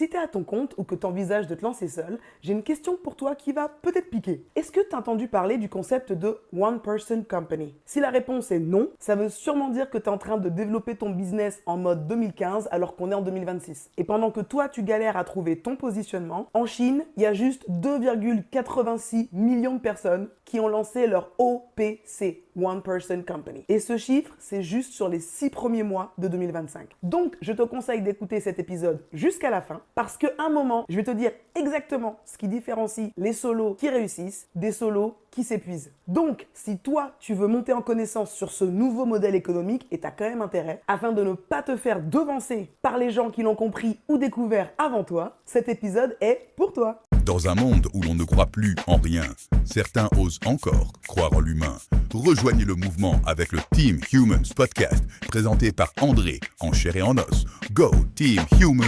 Si tu es à ton compte ou que tu envisages de te lancer seul, j'ai une question pour toi qui va peut-être piquer. Est-ce que tu as entendu parler du concept de One Person Company? Si la réponse est non, ça veut sûrement dire que tu es en train de développer ton business en mode 2015 alors qu'on est en 2026. Et pendant que toi, tu galères à trouver ton positionnement, en Chine, il y a juste 2,86 millions de personnes qui ont lancé leur OPC, One Person Company. Et ce chiffre, c'est juste sur les 6 premiers mois de 2025. Donc, je te conseille d'écouter cet épisode jusqu'à la fin parce qu'à un moment, je vais te dire exactement ce qui différencie les solos qui réussissent des solos qui s'épuisent. Donc, si toi, tu veux monter en connaissance sur ce nouveau modèle économique, et tu as quand même intérêt, afin de ne pas te faire devancer par les gens qui l'ont compris ou découvert avant toi, cet épisode est pour toi. Dans un monde où l'on ne croit plus en rien, certains osent encore croire en l'humain. Rejoignez le mouvement avec le Team Humans Podcast, présenté par André, en chair et en os. Go Team Humans!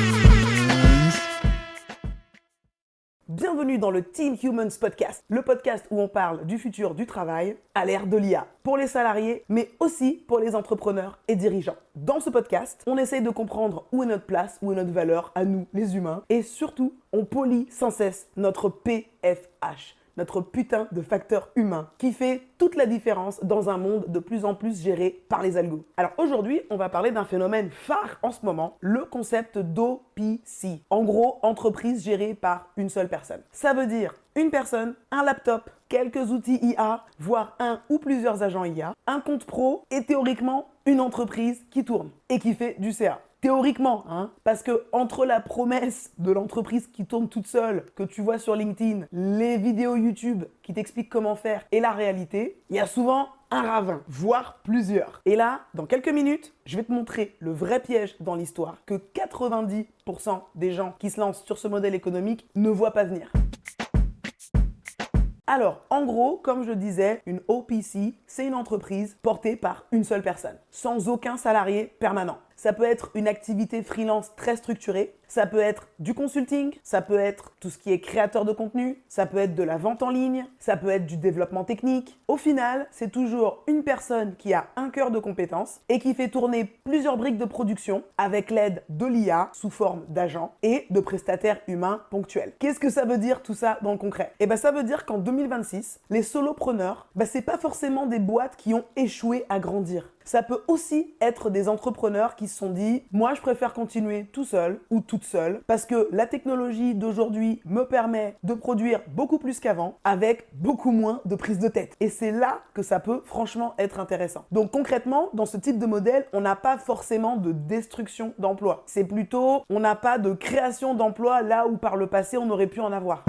Bienvenue dans le Team Humans Podcast, le podcast où on parle du futur du travail à l'ère de l'IA, pour les salariés, mais aussi pour les entrepreneurs et dirigeants. Dans ce podcast, on essaye de comprendre où est notre place, où est notre valeur à nous, les humains, et surtout, on polie sans cesse notre PFH. Notre putain de facteur humain qui fait toute la différence dans un monde de plus en plus géré par les algos. Alors aujourd'hui, on va parler d'un phénomène phare en ce moment, le concept d'OPC. En gros, entreprise gérée par une seule personne. Ça veut dire une personne, un laptop, quelques outils IA, voire un ou plusieurs agents IA, un compte pro et théoriquement une entreprise qui tourne et qui fait du CA. Théoriquement, parce que entre la promesse de l'entreprise qui tourne toute seule, que tu vois sur LinkedIn, les vidéos YouTube qui t'expliquent comment faire et la réalité, il y a souvent un ravin, voire plusieurs. Et là, dans quelques minutes, je vais te montrer le vrai piège dans l'histoire que 90% des gens qui se lancent sur ce modèle économique ne voient pas venir. Alors, en gros, comme je disais, une OPC, c'est une entreprise portée par une seule personne, sans aucun salarié permanent. Ça peut être une activité freelance très structurée, ça peut être du consulting, ça peut être tout ce qui est créateur de contenu, ça peut être de la vente en ligne, ça peut être du développement technique. Au final, c'est toujours une personne qui a un cœur de compétences et qui fait tourner plusieurs briques de production avec l'aide de l'IA sous forme d'agents et de prestataires humains ponctuels. Qu'est-ce que ça veut dire tout ça dans le concret? Ça veut dire qu'en 2026, les solopreneurs, c'est pas forcément des boîtes qui ont échoué à grandir. Ça peut aussi être des entrepreneurs qui se sont dit « Moi, je préfère continuer tout seul ou toute seule parce que la technologie d'aujourd'hui me permet de produire beaucoup plus qu'avant avec beaucoup moins de prise de tête. » Et c'est là que ça peut franchement être intéressant. Donc concrètement, dans ce type de modèle, on n'a pas forcément de destruction d'emplois. C'est plutôt, on n'a pas de création d'emplois là où par le passé, on aurait pu en avoir.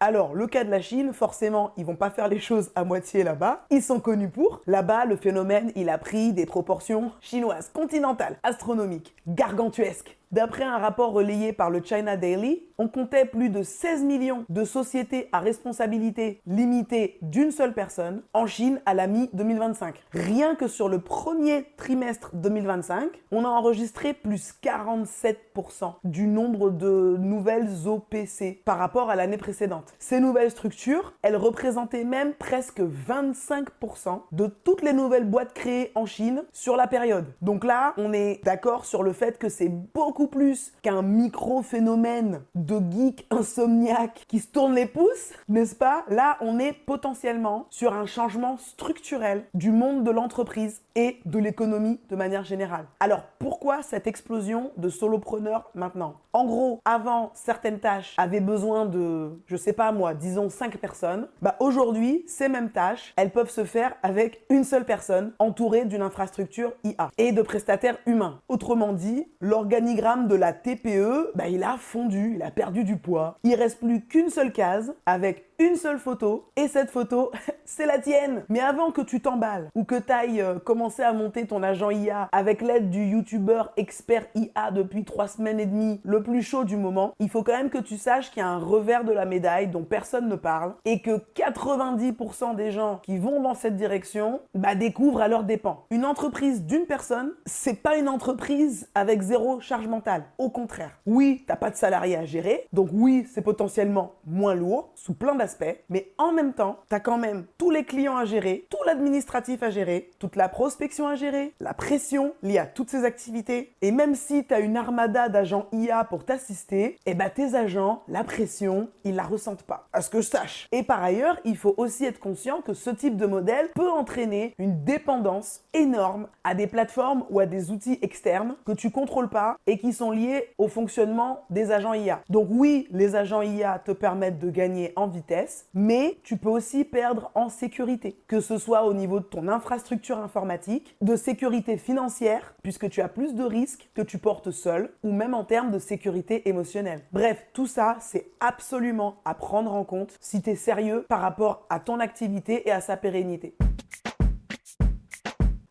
Alors, le cas de la Chine, forcément, ils vont pas faire les choses à moitié là-bas. Ils sont connus pour. Là-bas, le phénomène, il a pris des proportions chinoises, continentales, astronomiques, gargantuesques. D'après un rapport relayé par le China Daily, on comptait plus de 16 millions de sociétés à responsabilité limitée d'une seule personne en Chine à la mi-2025. Rien que sur le premier trimestre 2025, on a enregistré plus 47% du nombre de nouvelles OPC par rapport à l'année précédente. Ces nouvelles structures, elles représentaient même presque 25% de toutes les nouvelles boîtes créées en Chine sur la période. Donc là, on est d'accord sur le fait que c'est beaucoup plus qu'un micro-phénomène de geek insomniaque qui se tourne les pouces, n'est-ce pas? Là, on est potentiellement sur un changement structurel du monde de l'entreprise et de l'économie de manière générale. Alors, pourquoi cette explosion de solopreneurs maintenant? En gros, avant, certaines tâches avaient besoin de, je sais pas moi, disons 5 personnes. Aujourd'hui, ces mêmes tâches, elles peuvent se faire avec une seule personne entourée d'une infrastructure IA et de prestataires humains. Autrement dit, l'organigramme de la TPE, il a fondu, il a perdu du poids. Il reste plus qu'une seule case avec une seule photo et cette photo, c'est la tienne. Mais avant que tu t'emballes ou que tu ailles commencer à monter ton agent IA avec l'aide du youtubeur expert IA depuis 3 semaines et demie, le plus chaud du moment, il faut quand même que tu saches qu'il y a un revers de la médaille dont personne ne parle et que 90% des gens qui vont dans cette direction découvrent à leurs dépens. Une entreprise d'une personne, c'est pas une entreprise avec zéro charge mentale. Au contraire. Oui, t'as pas de salarié à gérer, donc oui, c'est potentiellement moins lourd sous plein d'aspects. aspect, mais en même temps, tu as quand même tous les clients à gérer, tout l'administratif à gérer, toute la prospection à gérer, la pression liée à toutes ces activités. Et même si tu as une armada d'agents IA pour t'assister, tes agents, la pression, ils la ressentent pas. À ce que je sache. Et par ailleurs, il faut aussi être conscient que ce type de modèle peut entraîner une dépendance énorme à des plateformes ou à des outils externes que tu contrôles pas et qui sont liés au fonctionnement des agents IA. Donc oui, les agents IA te permettent de gagner en vitesse, mais tu peux aussi perdre en sécurité, que ce soit au niveau de ton infrastructure informatique, de sécurité financière, puisque tu as plus de risques que tu portes seul, ou même en termes de sécurité émotionnelle. Bref, tout ça, c'est absolument à prendre en compte si tu es sérieux par rapport à ton activité et à sa pérennité.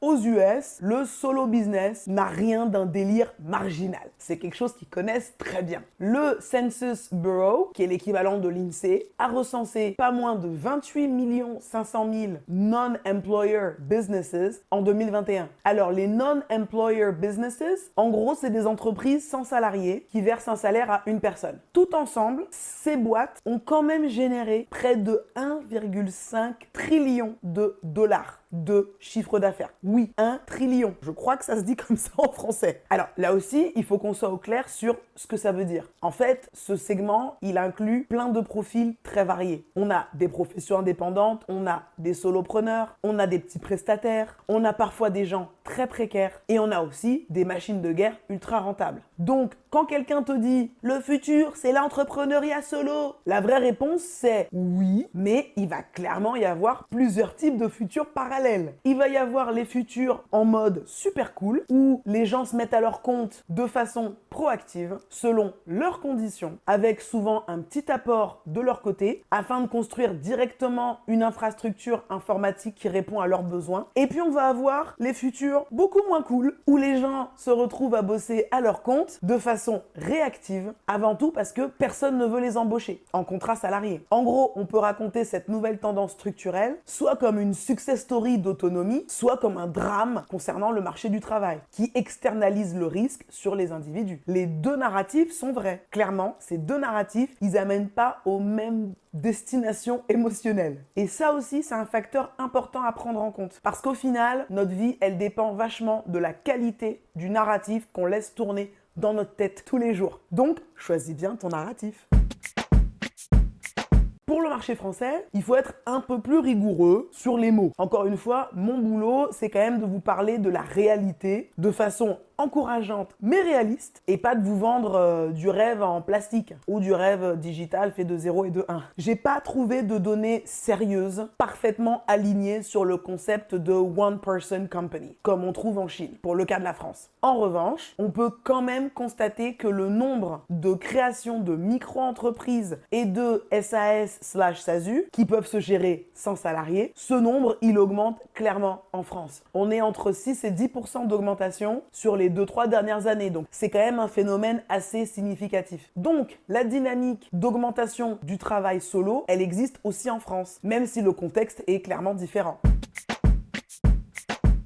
Aux US, le solo business n'a rien d'un délire marginal. C'est quelque chose qu'ils connaissent très bien. Le Census Bureau, qui est l'équivalent de l'INSEE, a recensé pas moins de 28 500 000 non-employer businesses en 2021. Alors, les non-employer businesses, en gros, c'est des entreprises sans salariés qui versent un salaire à une personne. Tout ensemble, ces boîtes ont quand même généré près de 1,5 trillion de dollars de chiffre d'affaires. Oui, 1 trillion. Je crois que ça se dit comme ça en français. Alors là aussi, il faut qu'on soit au clair sur ce que ça veut dire. En fait, ce segment, il inclut plein de profils très variés. On a des professions indépendantes, on a des solopreneurs, on a des petits prestataires, on a parfois des gens très précaires et on a aussi des machines de guerre ultra rentables. Donc, quand quelqu'un te dit « le futur, c'est l'entrepreneuriat solo », la vraie réponse c'est oui, mais il va clairement y avoir plusieurs types de futurs parallèles. Il va y avoir les futurs en mode super cool, où les gens se mettent à leur compte de façon proactive, selon leurs conditions, avec souvent un petit apport de leur côté, afin de construire directement une infrastructure informatique qui répond à leurs besoins. Et puis on va avoir les futurs beaucoup moins cool, où les gens se retrouvent à bosser à leur compte de façon réactive, avant tout parce que personne ne veut les embaucher en contrat salarié. En gros, on peut raconter cette nouvelle tendance structurelle soit comme une success story d'autonomie, soit comme un drame concernant le marché du travail, qui externalise le risque sur les individus. Les deux narratifs sont vrais. Clairement, ces deux narratifs, ils amènent pas aux mêmes destinations émotionnelles. Et ça aussi, c'est un facteur important à prendre en compte. Parce qu'au final, notre vie, elle dépend vachement de la qualité du narratif qu'on laisse tourner dans notre tête tous les jours. Donc, choisis bien ton narratif. Pour le marché français, il faut être un peu plus rigoureux sur les mots. Encore une fois, mon boulot, c'est quand même de vous parler de la réalité de façon encourageante mais réaliste et pas de vous vendre du rêve en plastique ou du rêve digital fait de 0 et de 1. J'ai pas trouvé de données sérieuses parfaitement alignées sur le concept de one person company comme on trouve en Chine pour le cas de la France. En revanche, on peut quand même constater que le nombre de créations de micro-entreprises et de SAS/SASU qui peuvent se gérer sans salariés, ce nombre il augmente clairement en France. On est entre 6 et 10% d'augmentation sur les 2-3 dernières années. Donc, c'est quand même un phénomène assez significatif. Donc, la dynamique d'augmentation du travail solo, elle existe aussi en France, même si le contexte est clairement différent.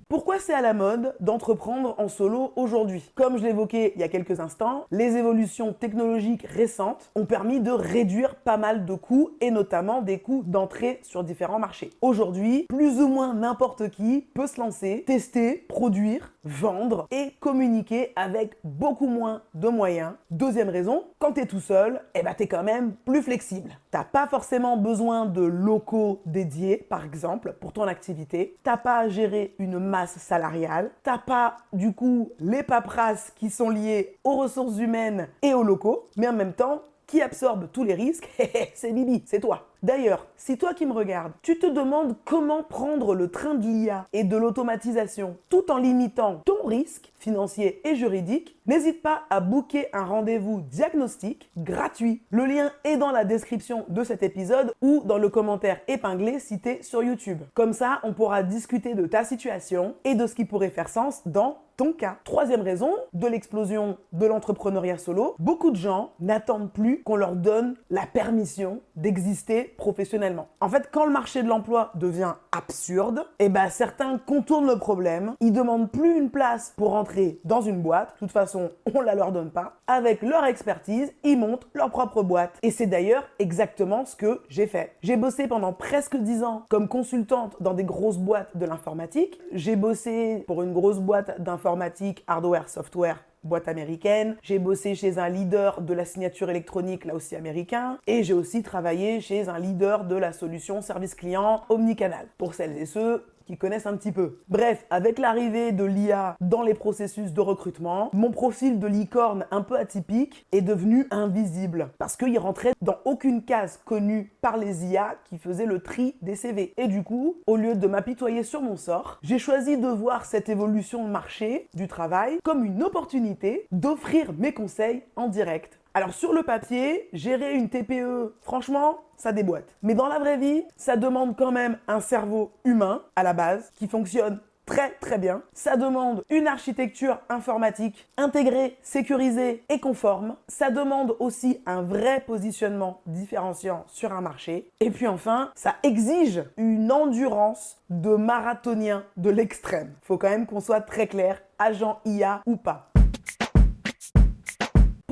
Pourquoi c'est à la mode d'entreprendre en solo aujourd'hui? Comme je l'évoquais il y a quelques instants, les évolutions technologiques récentes ont permis de réduire pas mal de coûts et notamment des coûts d'entrée sur différents marchés. Aujourd'hui, plus ou moins n'importe qui peut se lancer, tester, produire, vendre et communiquer avec beaucoup moins de moyens. Deuxième raison, quand t'es tout seul, t'es quand même plus flexible. T'as pas forcément besoin de locaux dédiés, par exemple, pour ton activité. T'as pas à gérer une masse salariale. T'as pas, du coup, les paperasses qui sont liées aux ressources humaines et aux locaux, mais en même temps, qui absorbe tous les risques, c'est Bibi, c'est toi. D'ailleurs, si toi qui me regardes, tu te demandes comment prendre le train de l'IA et de l'automatisation tout en limitant ton risque financier et juridique, n'hésite pas à booker un rendez-vous diagnostic gratuit. Le lien est dans la description de cet épisode ou dans le commentaire épinglé cité sur YouTube. Comme ça, on pourra discuter de ta situation et de ce qui pourrait faire sens dans ton ton cas. Troisième raison de l'explosion de l'entrepreneuriat solo, beaucoup de gens n'attendent plus qu'on leur donne la permission d'exister professionnellement. En fait, quand le marché de l'emploi devient absurde, certains contournent le problème, ils demandent plus une place pour entrer dans une boîte, de toute façon, on la leur donne pas. Avec leur expertise, ils montent leur propre boîte. Et c'est d'ailleurs exactement ce que j'ai fait. J'ai bossé pendant presque 10 ans comme consultante dans des grosses boîtes de l'informatique. J'ai bossé pour une grosse boîte d'informatique, hardware, software, boîte américaine. J'ai bossé chez un leader de la signature électronique, là aussi américain. Et j'ai aussi travaillé chez un leader de la solution service client omnicanal. Pour celles et ceux qui connaissent un petit peu. Bref, avec l'arrivée de l'IA dans les processus de recrutement, mon profil de licorne un peu atypique est devenu invisible parce qu'il rentrait dans aucune case connue par les IA qui faisaient le tri des CV. Et du coup, au lieu de m'apitoyer sur mon sort, j'ai choisi de voir cette évolution de marché du travail comme une opportunité d'offrir mes conseils en direct. Alors sur le papier, gérer une TPE, franchement, ça déboîte. Mais dans la vraie vie, ça demande quand même un cerveau humain à la base qui fonctionne très bien. Ça demande une architecture informatique intégrée, sécurisée et conforme. Ça demande aussi un vrai positionnement différenciant sur un marché. Et puis enfin, ça exige une endurance de marathonien de l'extrême. Faut quand même qu'on soit très clair, agent IA ou pas.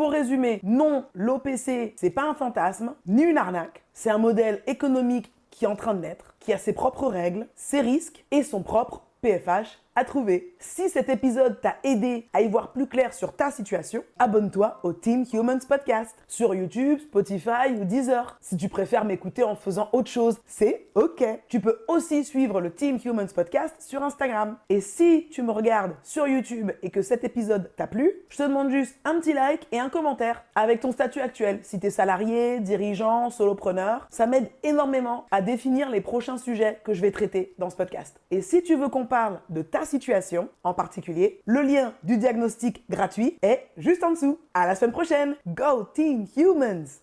Pour résumer, non, l'OPC, c'est pas un fantasme, ni une arnaque. C'est un modèle économique qui est en train de naître, qui a ses propres règles, ses risques et son propre PFH à trouver. Si cet épisode t'a aidé à y voir plus clair sur ta situation, abonne-toi au Team Humans Podcast sur YouTube, Spotify ou Deezer. Si tu préfères m'écouter en faisant autre chose, c'est OK. Tu peux aussi suivre le Team Humans Podcast sur Instagram. Et si tu me regardes sur YouTube et que cet épisode t'a plu, je te demande juste un petit like et un commentaire avec ton statut actuel. Si t'es salarié, dirigeant, solopreneur, ça m'aide énormément à définir les prochains sujets que je vais traiter dans ce podcast. Et si tu veux qu'on parle de ta situation en particulier, le lien du diagnostic gratuit est juste en dessous. À la semaine prochaine. Go Team Humans!